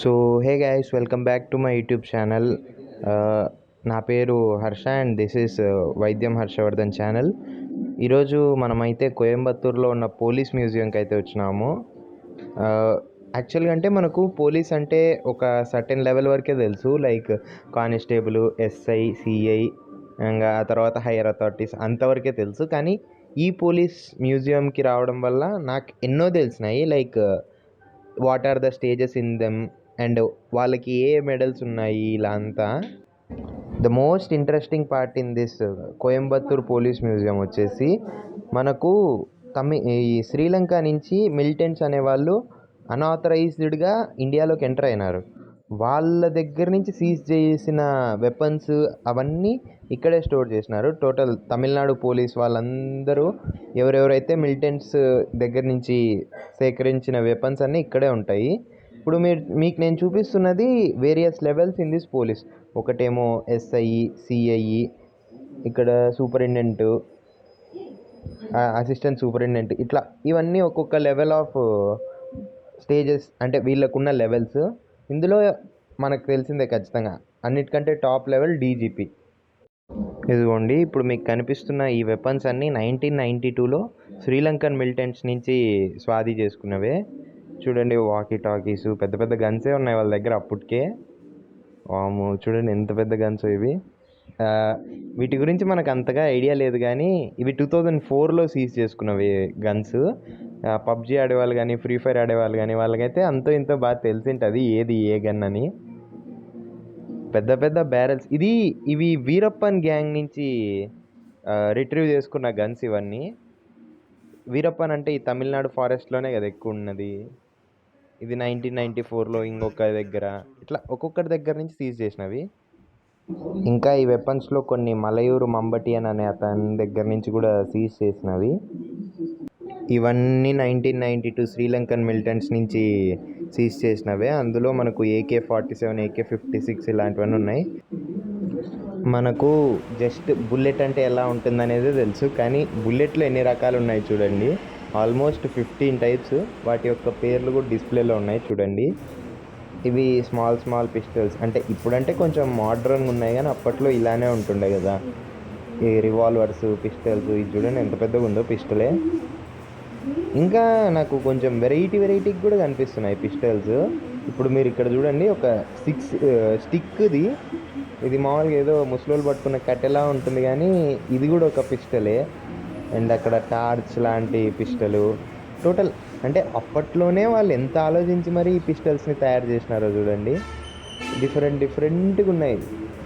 So hey guys, welcome back to my YouTube channel. నా పేరు Harsha and this is వైద్యం Harshavardhan channel. ఈరోజు మనమైతే కోయంబత్తూరులో ఉన్న పోలీస్ మ్యూజియంకి అయితే వచ్చినాము. యాక్చువల్గా అంటే మనకు పోలీస్ అంటే ఒక సర్టెన్ లెవెల్ వరకే తెలుసు, లైక్ కానిస్టేబుల్, ఎస్ఐ, సిఐ, ఇంకా ఆ తర్వాత హైయర్ అథారిటీస్ అంతవరకే తెలుసు. కానీ ఈ పోలీస్ మ్యూజియంకి రావడం వల్ల నాకు ఎన్నో తెలిసినాయి, like what are the stages in them and వాళ్ళకి ఏ మెడల్స్ ఉన్నాయి ఇలా అంతా. The most interesting part in this Coimbatore police museum వచ్చేసి మనకు ఈ శ్రీలంక నుంచి మిలిటెంట్స్ అనేవాళ్ళు అన్ఆథరైజ్డ్గా ఇండియాలోకి ఎంటర్ అయినారు. వాళ్ళ దగ్గర నుంచి సీజ్ చేసిన వెపన్స్ అవన్నీ ఇక్కడే స్టోర్ చేసినారు. టోటల్ తమిళనాడు పోలీస్ వాళ్ళందరూ ఎవరెవరైతే మిలిటెంట్స్ దగ్గర నుంచి సేకరించిన వెపన్స్ అన్నీ ఇక్కడే ఉంటాయి. ఇప్పుడు మీకు నేను చూపిస్తున్నది various levels in this police. ఒకటేమో ఎస్ఐ, సిఐ, ఇక్కడ సూపరింటెండెంట్, అసిస్టెంట్ సూపరింటెండెంట్, ఇట్లా ఇవన్నీ ఒక్కొక్క లెవెల్ ఆఫ్ స్టేజెస్, అంటే వీళ్ళకున్న లెవెల్స్. ఇందులో మనకు తెలిసిందే ఖచ్చితంగా అన్నిటికంటే టాప్ లెవెల్ డీజీపీ. ఇదిగోండి, ఇప్పుడు మీకు కనిపిస్తున్న ఈ వెపన్స్ అన్నీ 1992లో శ్రీలంకన్ మిలిటెంట్స్ నుంచి స్వాధీ చేసుకున్నవే. చూడండి, వాకీ టాకీస్, పెద్ద పెద్ద గన్సే ఉన్నాయి వాళ్ళ దగ్గర అప్పటికే. వాము, చూడండి ఎంత పెద్ద గన్స్ ఇవి. వీటి గురించి మనకు అంతగా ఐడియా లేదు, కానీ ఇవి 2004లో సీజ్ చేసుకున్నవి గన్స్. పబ్జీ ఆడేవాళ్ళు కానీ, ఫ్రీ ఫైర్ ఆడేవాళ్ళు కానీ వాళ్ళకైతే అంతో ఇంతో బాగా తెలిసింటుంది ఏది ఏ గన్ అని. పెద్ద పెద్ద బ్యారెల్స్, ఇవి వీరప్పన్ గ్యాంగ్ నుంచి రిట్రీవ్ చేసుకున్న గన్స్ ఇవన్నీ. వీరప్పన్ అంటే ఈ తమిళనాడు ఫారెస్ట్లోనే కదా ఎక్కువ ఉన్నది. ఇది 1994లో ఇంకొక దగ్గర, ఇట్లా ఒక్కొక్కటి దగ్గర నుంచి సీజ్ చేసినవి. ఇంకా ఈ వెపన్స్లో కొన్ని మలయూరు మంబటియన్ అనే అతని దగ్గర నుంచి కూడా సీజ్ చేసినవి. ఇవన్నీ 1992 శ్రీలంకన్ మిలిటెంట్స్ నుంచి సీజ్ చేసినవే. అందులో మనకు AK-47, AK-56 ఇలాంటివన్నీ ఉన్నాయి. మనకు జస్ట్ బుల్లెట్ అంటే ఎలా ఉంటుందనేది తెలుసు, కానీ బుల్లెట్లో ఎన్ని రకాలు ఉన్నాయి చూడండి. Almost 15 types. వాటి యొక్క పేర్లు కూడా డిస్ప్లేలో ఉన్నాయి చూడండి. ఇవి స్మాల్ పిస్టల్స్, అంటే ఇప్పుడంటే కొంచెం మోడ్రన్గా ఉన్నాయి, కానీ అప్పట్లో ఇలానే ఉంటుండే కదా ఈ రివాల్వర్స్, పిస్టల్స్. ఇది చూడండి ఎంత పెద్దగా ఉందో పిస్టలే. ఇంకా నాకు కొంచెం వెరైటీకి కూడా కనిపిస్తున్నాయి పిస్టల్స్. ఇప్పుడు మీరు ఇక్కడ చూడండి, ఒక 6 స్టిక్ది. ఇది మామూలుగా ఏదో ముసలోళ్ళు పట్టుకున్న కట్టెలా ఉంటుంది, కానీ ఇది కూడా ఒక పిస్టలే. అండ్ అక్కడ టార్చ్ లాంటి పిస్టలు. టోటల్ అంటే అప్పట్లోనే వాళ్ళు ఎంత ఆలోచించి మరి ఈ పిస్టల్స్ని తయారు చేసినారో చూడండి. డిఫరెంట్గా ఉన్నాయి.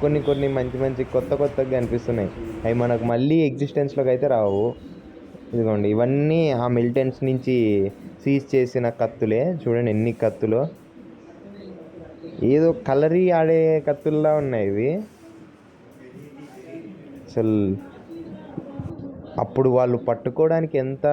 కొన్ని మంచి కొత్తగా కనిపిస్తున్నాయి. అవి మనకు మళ్ళీ ఎగ్జిస్టెన్స్లోకి అయితే రావు. ఇదిగోండి, ఇవన్నీ ఆ మిలిటెంట్స్ నుంచి సీజ్ చేసిన కత్తులే. చూడండి ఎన్ని కత్తులు, ఏదో కలరీ ఆడే కత్తుల్లా ఉన్నాయి ఇవి. అసలు అప్పుడు వాళ్ళు పట్టుకోవడానికి ఎంత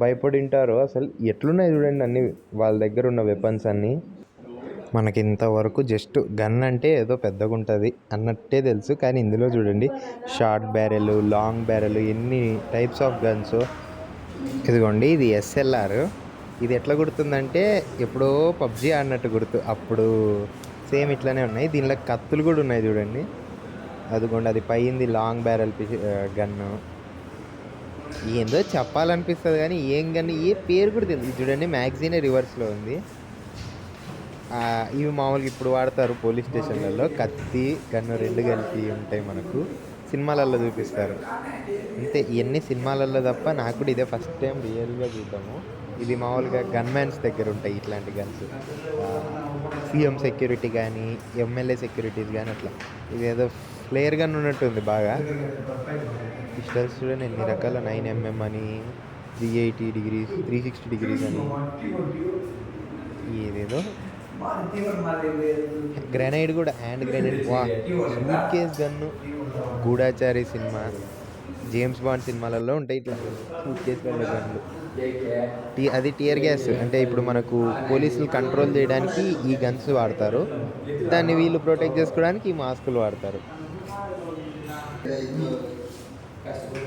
భయపడి ఉంటారో, అసలు ఎట్లున్నాయి చూడండి అన్ని వాళ్ళ దగ్గర ఉన్న వెపన్స్ అన్నీ. మనకి ఇంతవరకు జస్ట్ గన్ అంటే ఏదో పెద్దగా ఉంటుంది అన్నట్టే తెలుసు, కానీ ఇందులో చూడండి షార్ట్ బ్యారెల్, లాంగ్ బ్యారెల్, ఎన్ని టైప్స్ ఆఫ్ గన్స్. ఇదిగోండి, ఇది SLR. ఇది ఎట్లా గుర్తుందంటే ఎప్పుడో పబ్జీ ఆడినట్టు గుర్తు. అప్పుడు సేమ్ ఇట్లానే ఉన్నాయి. దీనిలో కత్తులు కూడా ఉన్నాయి చూడండి. అదిగోండి, అది పైంది లాంగ్ బ్యారెల్ గన్ను. ఏందో చెప్పాలనిపిస్తుంది, కానీ ఏం గన్ను ఏ పేరు కూడా తెలియదు. చూడండి, మ్యాగజీనే రివర్స్లో ఉంది. ఇవి మామూలుగా ఇప్పుడు వాడతారు పోలీస్ స్టేషన్లలో. కత్తి, గన్ను రెండు కలిపి ఉంటాయి, మనకు సినిమాలలో చూపిస్తారు అంతే. ఇవన్నీ సినిమాలలో తప్ప నాకు కూడా ఇదే ఫస్ట్ టైం రియల్గా చూద్దాము. ఇది మామూలుగా గన్ మ్యాన్స్ దగ్గర ఉంటాయి ఇట్లాంటి గన్స్. CM సెక్యూరిటీ కానీ, MLA సెక్యూరిటీస్ కానీ అట్లా. ఇది ఏదో ఫ్లేర్ గన్ ఉన్నట్టుంది బాగా. పిస్టల్స్ చూడండి ఎన్ని రకాల, 9mm అని, 380 degrees, 360 degrees అని, ఏదేదో. గ్రెనైడ్ కూడా, hand grenade. Suitcase gun. గూఢాచారి సినిమా, జేమ్స్ బాండ్ సినిమాలలో ఉంటాయి ఇట్లా సూట్ కేస్ గన్లు. అది టియర్ గ్యాస్. అంటే ఇప్పుడు మనకు పోలీసులు కంట్రోల్ చేయడానికి ఈ గన్స్ వాడతారు, దాన్ని వీళ్ళు ప్రొటెక్ట్ చేసుకోవడానికి ఈ మాస్కులు వాడతారు.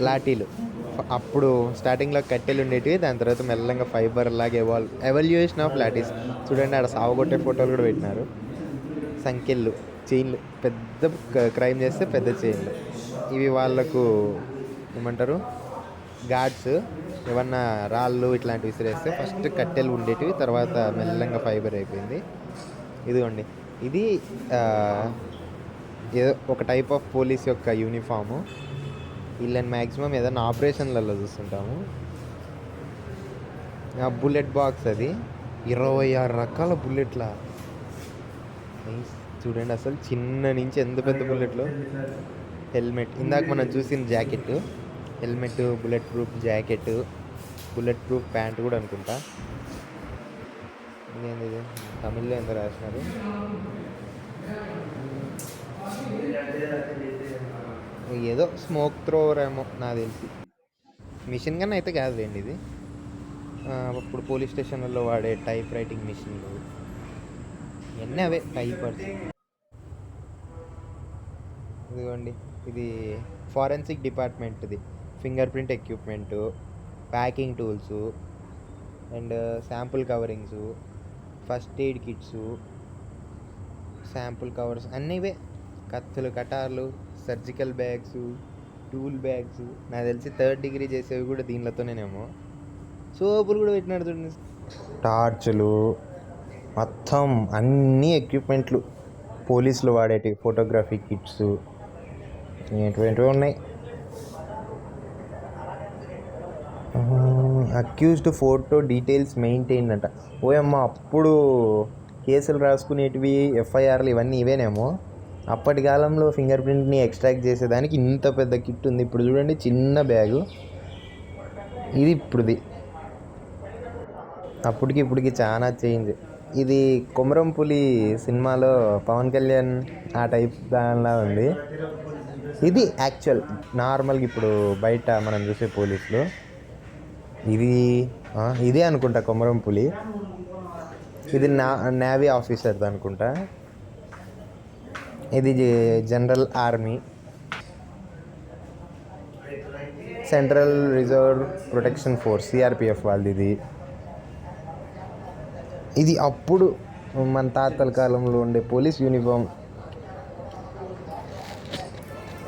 లాఠీలు, అప్పుడు స్టార్టింగ్లో కట్టెలు ఉండేటివి, దాని తర్వాత మెల్లగా ఫైబర్ లాగా ఎవల్యూషన్ ఆఫ్ లాటిస్. చూడండి ఆడ సావగొట్టే ఫోటోలు కూడా పెట్టినారు. సంఖ్యలు, చైన్లు, పెద్ద క్రైమ్ చేస్తే పెద్ద చైన్లు. ఇవి వాళ్ళకు ఏమంటారు, గాడ్స్. ఏమన్నా రాళ్ళు ఇట్లాంటివి విసిరేస్తే ఫస్ట్ కట్టెలు ఉండేటివి, తర్వాత మెల్లగా ఫైబర్ అయిపోయింది. ఇదిగోండి, ఇది ఏదో ఒక టైప్ ఆఫ్ పోలీస్ యొక్క యూనిఫాము. వీళ్ళని మ్యాక్సిమం ఏదైనా ఆపరేషన్లలో చూస్తుంటాము. బుల్లెట్ బాక్స్, అది 26 రకాల బుల్లెట్ల. చూడండి అసలు చిన్న నుంచి ఎంత పెద్ద బుల్లెట్లు. హెల్మెట్, ఇందాక మనం చూసిన jacket, helmet, bullet proof jacket, bullet proof pant కూడా అనుకుంటా. ఇంకేంది ఇది తమిళ్లో ఎంత రాసినారు. ఏదో స్మోక్ త్రోవర్ ఏమో నాకు తెలిసి. మిషన్ గన్ అయితే కాదులేండి ఇది. అప్పుడు పోలీస్ స్టేషన్లలో వాడే టైప్ రైటింగ్ మిషన్లు ఇవన్నీ అవే టైపర్స్. ఇదిగోండి, ఇది ఫారెన్సిక్ డిపార్ట్మెంట్ది finger print equipment, packing tools and sample coverings, first aid kits, sample covers అన్నీవే. కత్తులు, కటార్లు, సర్జికల్ బ్యాగ్స్, టూల్ బ్యాగ్స్. నాకు తెలిసి 3rd డిగ్రీ చేసేవి కూడా దీనిలోతోనేమో. సోపులు కూడా పెట్టినాడు చూడండి. టార్చులు, మొత్తం అన్ని ఎక్విప్మెంట్లు పోలీసులు వాడేటి. ఫోటోగ్రఫీ కిట్స్ ఏంటివి ఉన్నాయి. అక్యూజ్డ్ ఫోటో డీటెయిల్స్ మెయింటైన్ అంట. ఓయమ్మ, అప్పుడు కేసులు రాసుకునేటివి, ఎఫ్ఐఆర్లు ఇవన్నీ ఇవేనేమో. అప్పటి కాలంలో ఫింగర్ ప్రింట్ని ఎక్స్ట్రాక్ట్ చేసేదానికి ఇంత పెద్ద కిట్ ఉంది. ఇప్పుడు చూడండి చిన్న బ్యాగు. ఇది ఇప్పుడుది, అప్పటికి ఇప్పటికి చాలా చేంజ్. ఇది కొమరం పులి సినిమాలో పవన్ కళ్యాణ్ ఆ టైప్ దానిలా ఉంది. ఇది యాక్చువల్ నార్మల్గా ఇప్పుడు బయట మనం చూసే పోలీసులు. ఇదే అనుకుంటా కొమరం పులి. ఇది నేవీ ఆఫీసర్ది అనుకుంటా. ఇది general army, central reserve protection force, CRPF వాళ్ళది. ఇది అప్పుడు మన తాతల కాలంలో ఉండే పోలీస్ యూనిఫామ్.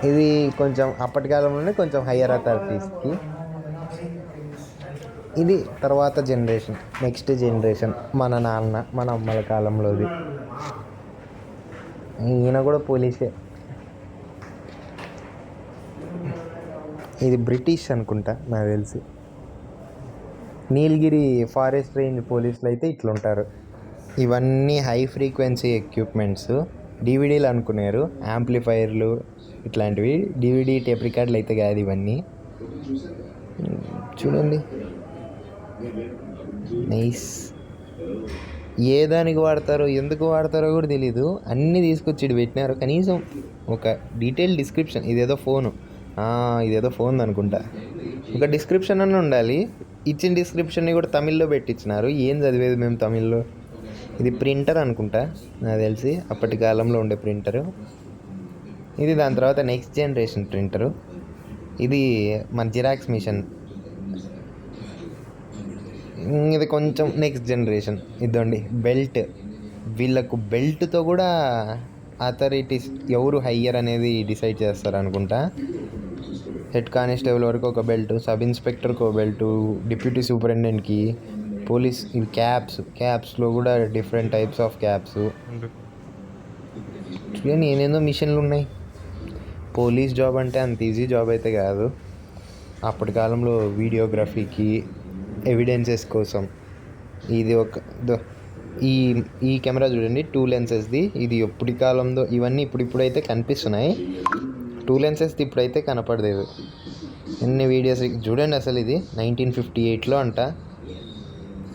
ఇది కొంచెం అప్పటి కాలంలోనే కొంచెం హయ్యర్ అథారిటీస్కి. ఇది తర్వాత జనరేషన్, నెక్స్ట్ జనరేషన్, మన నాన్న మన అమ్మల కాలంలోది. ఈయన కూడా పోలీసే. ఇది బ్రిటిష్ అనుకుంటా నాకు తెలిసి. నీలగిరి ఫారెస్ట్ రేంజ్ పోలీసులు అయితే ఇట్లుంటారు. ఇవన్నీ హై ఫ్రీక్వెన్సీ ఎక్విప్మెంట్స్. డివిడీలు అనుకున్నారు, యాంప్లిఫైర్లు ఇట్లాంటివి. డివిడీ టేప్ రికార్డులు అయితే కాదు ఇవన్నీ. చూడండి, నైస్. ఏ దానికి వాడతారో ఎందుకు వాడతారో కూడా తెలీదు. అన్నీ తీసుకొచ్చి ఇటు పెట్టినారు. కనీసం ఒక డీటెయిల్ డిస్క్రిప్షన్. ఇదేదో ఫోన్ అనుకుంటా. ఒక డిస్క్రిప్షన్ అన్న ఉండాలి. ఇచ్చిన డిస్క్రిప్షన్ని కూడా తమిళ్లో పెట్టించినారు. ఏం చదివేది మేము తమిళ్లో. ఇది ప్రింటర్ అనుకుంటా నాకు తెలిసి, అప్పటి కాలంలో ఉండే ప్రింటరు ఇది. దాని తర్వాత నెక్స్ట్ జనరేషన్ ప్రింటరు. ఇది మన జిరాక్స్ మిషన్. ఇది కొంచెం నెక్స్ట్ జనరేషన్. ఇదండి బెల్ట్. వీళ్ళకు బెల్ట్తో కూడా అథారిటీస్ ఎవరు హయ్యర్ అనేది డిసైడ్ చేస్తారు అనుకుంటా. హెడ్ కానిస్టేబుల్ వరకు ఒక బెల్ట్, సబ్ ఇన్స్పెక్టర్కి ఒక బెల్ట్, డిప్యూటీ సూపరింటెండెంట్కి, పోలీస్. ఇవి క్యాప్స్లో కూడా డిఫరెంట్ టైప్స్ ఆఫ్ క్యాప్స్. చూడండి ఏనేందో మిషన్లు ఉన్నాయి. పోలీస్ జాబ్ అంటే అంత ఈజీ జాబ్ అయితే కాదు. అప్పటి కాలంలో వీడియోగ్రఫీకి, ఎవిడెన్సెస్ కోసం. ఇది ఈ కెమెరా చూడండి, 2 లెన్సెస్ది. ఇది ఎప్పటి కాలంలో. ఇవన్నీ ఇప్పుడైతే కనిపిస్తున్నాయి. 2 లెన్సెస్ది ఇప్పుడైతే కనపడలేదు. ఎన్ని వీడియోస్ చూడండి అసలు. ఇది 1958లో అంట.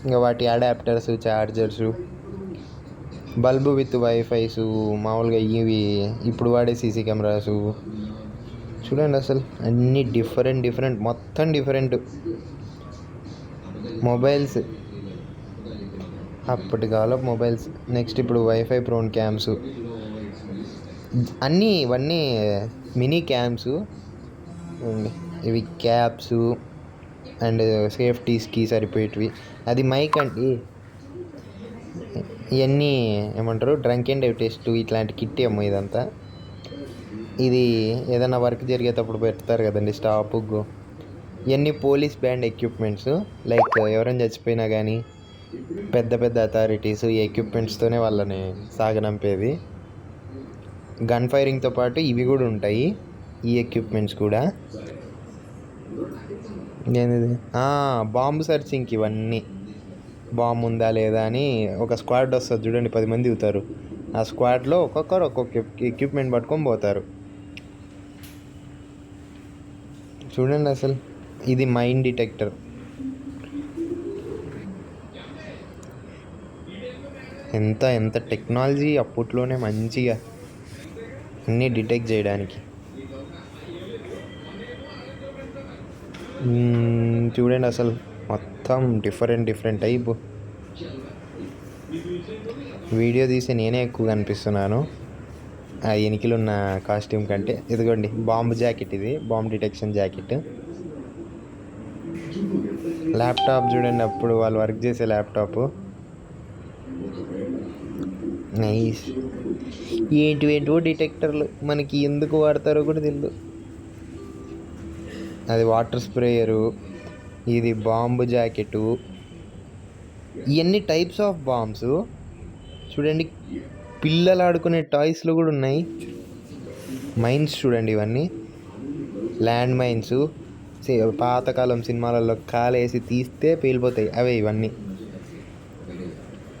ఇంకా వాటి adapters, chargers, bulb with Wi-Fis, మామూలుగా ఇవి ఇప్పుడు వాడే సీసీ కెమెరాసు. చూడండి అసలు అన్నీ డిఫరెంట్ మొత్తం డిఫరెంట్. మొబైల్స్, అప్పటి కాలం మొబైల్స్. నెక్స్ట్ ఇప్పుడు వైఫై ప్రోన్ క్యామ్స్ ఇవన్నీ మినీ క్యామ్స్. ఇవి క్యాప్స్ అండ్ సేఫ్టీస్కి సరిపోయేటివి. అది మైక్ అండి. ఇవన్నీ ఏమంటారు డ్రంక్ అండ్ డ్రైవ్ టెస్ట్ ఇట్లాంటి కిట్ ఏమో ఇదంతా. ఇది ఏదైనా వర్క్ జరిగేటప్పుడు పెడతారు కదండి స్టాప్కు. ఇవన్నీ పోలీస్ బ్యాండ్ ఎక్విప్మెంట్స్. లైక్ ఎవరైనా చచ్చిపోయినా కానీ పెద్ద పెద్ద అథారిటీస్ ఈ ఎక్విప్మెంట్స్తోనే వాళ్ళని సాగనంపేది. గన్ ఫైరింగ్తో పాటు ఇవి కూడా ఉంటాయి, ఈ ఎక్విప్మెంట్స్ కూడా. ఏంది బాంబు సర్చింగ్కి ఇవన్నీ. బాంబు ఉందా లేదా అని ఒక స్క్వాడ్ వస్తుంది చూడండి, 10 మంది దిగుతారు. ఆ స్క్వాడ్లో ఒక్కొక్కరు ఒక్కొక్క ఎక్విప్మెంట్ పట్టుకొని పోతారు. చూడండి అసలు ఇది మైన్ డిటెక్టర్. ఎంత ఎంత టెక్నాలజీ అప్పట్లోనే మంచిగా అన్నీ డిటెక్ట్ చేయడానికి. చూడండి అసలు మొత్తం డిఫరెంట్ టైపు. వీడియో తీసి నేనే ఎక్కువ కనిపిస్తున్నాను ఆ ఎనికిలున్న కాస్ట్యూమ్ కంటే. ఇదిగోండి బాంబు జాకెట్, ఇది బాంబు డిటెక్షన్ జాకెట్. ల్యాప్టాప్ చూడండి, అప్పుడు వాళ్ళు వర్క్ చేసే ల్యాప్టాప్. నైస్. ఏంటివేంటివో డిటెక్టర్లు మనకి ఎందుకు వాడతారో కూడా తెలియదు. అది వాటర్ స్ప్రేయరు, ఇది బాంబు జాకెటు. ఇవన్నీ టైప్స్ ఆఫ్ బాంబ్స్. చూడండి పిల్లలు ఆడుకునే టాయ్స్లో కూడా ఉన్నాయి. మైన్స్ చూడండి, ఇవన్నీ ల్యాండ్ మైన్స్. పాతకాలం సినిమాలలో కాలేసి తీస్తే పేలిపోతాయి అవే ఇవన్నీ.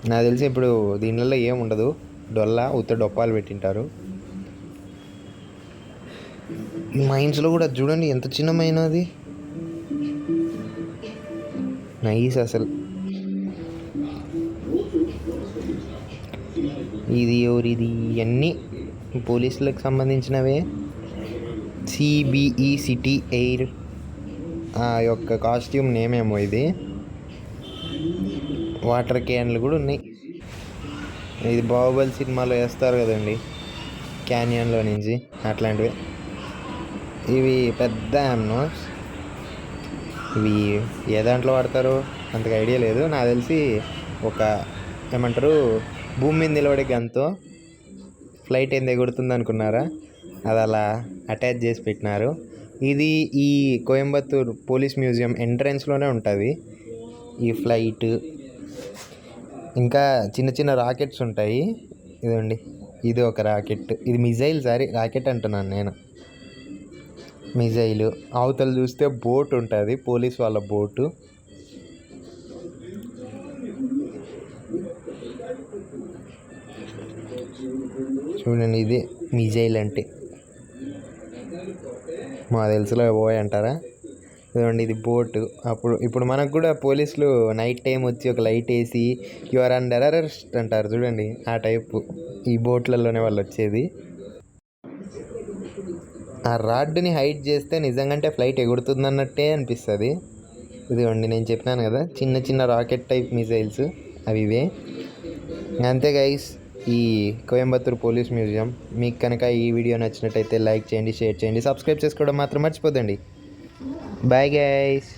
నాకు తెలిసి ఇప్పుడు దీనిలో ఏముండదు, డొల్లా డొప్పాలు పెట్టింటారు. ఈ మైన్స్లో కూడా చూడండి ఎంత చిన్న మైన్ అది. నైస్ అసలు. ఇది ఎవరిది? ఇవన్నీ పోలీసులకు సంబంధించినవే. సిబిఈ సిటీ ఎయిర్ ఆ యొక్క కాస్ట్యూమ్ నేమేమో ఇది. వాటర్ క్యాన్లు కూడా ఉన్నాయి. ఇది బాహుబలి సినిమాలో వేస్తారు కదండి క్యానియన్లో నుంచి, అట్లాంటివి. ఇవి పెద్ద యామ్నోస్. ఇవి ఏ దాంట్లో వాడతారో అంతగా ఐడియా లేదు. నాకు తెలిసి ఒక ఏమంటారు భూమి మీద నిలబడే గన్తో ఫ్లైట్ ఏంది ఎగురుతుంది అనుకున్నారా, అది అలా అటాచ్ చేసి పెట్టినారు. ఇది ఈ కోయంబత్తూర్ పోలీస్ మ్యూజియం ఎంట్రన్స్లోనే ఉంటుంది ఈ ఫ్లైట్. ఇంకా చిన్న చిన్న రాకెట్స్ ఉంటాయి. ఇదండి, ఇది ఒక రాకెట్. ఇది మిజైల్, సారీ రాకెట్ అంటున్నాను నేను. మిజైలు. అవతల చూస్తే బోట్ ఉంటుంది, పోలీస్ వాళ్ళ బోటు. చూడండి ఇది మిజైల్ అంటే. మా తెలుసులో పోయి అంటారా. ఇదండి ఇది బోటు. ఇప్పుడు మనకు కూడా పోలీసులు నైట్ టైం వచ్చి ఒక లైట్ వేసి యు ఆర్ అండర్ అరెస్ట్ అంటారు చూడండి, ఆ టైపు ఈ బోట్లలోనే వాళ్ళు వచ్చేది. ఆ రాడ్ని హైట్ చేస్తే నిజంగా ఫ్లైట్ ఎగురుతుంది అన్నట్టే అనిపిస్తుంది. ఇదిగోండి నేను చెప్పినాను కదా చిన్న చిన్న రాకెట్ టైప్ మిజైల్స్, అవి ఇవే. అంతే గైస్, ఈ కోయంబత్తూర్ పోలీస్ మ్యూజియం. మీకు కనుక ఈ వీడియో నచ్చినట్టయితే లైక్ చేయండి, షేర్ చేయండి, సబ్స్క్రైబ్ చేసుకోవడం మాత్రం మర్చిపోదండి. Bye guys.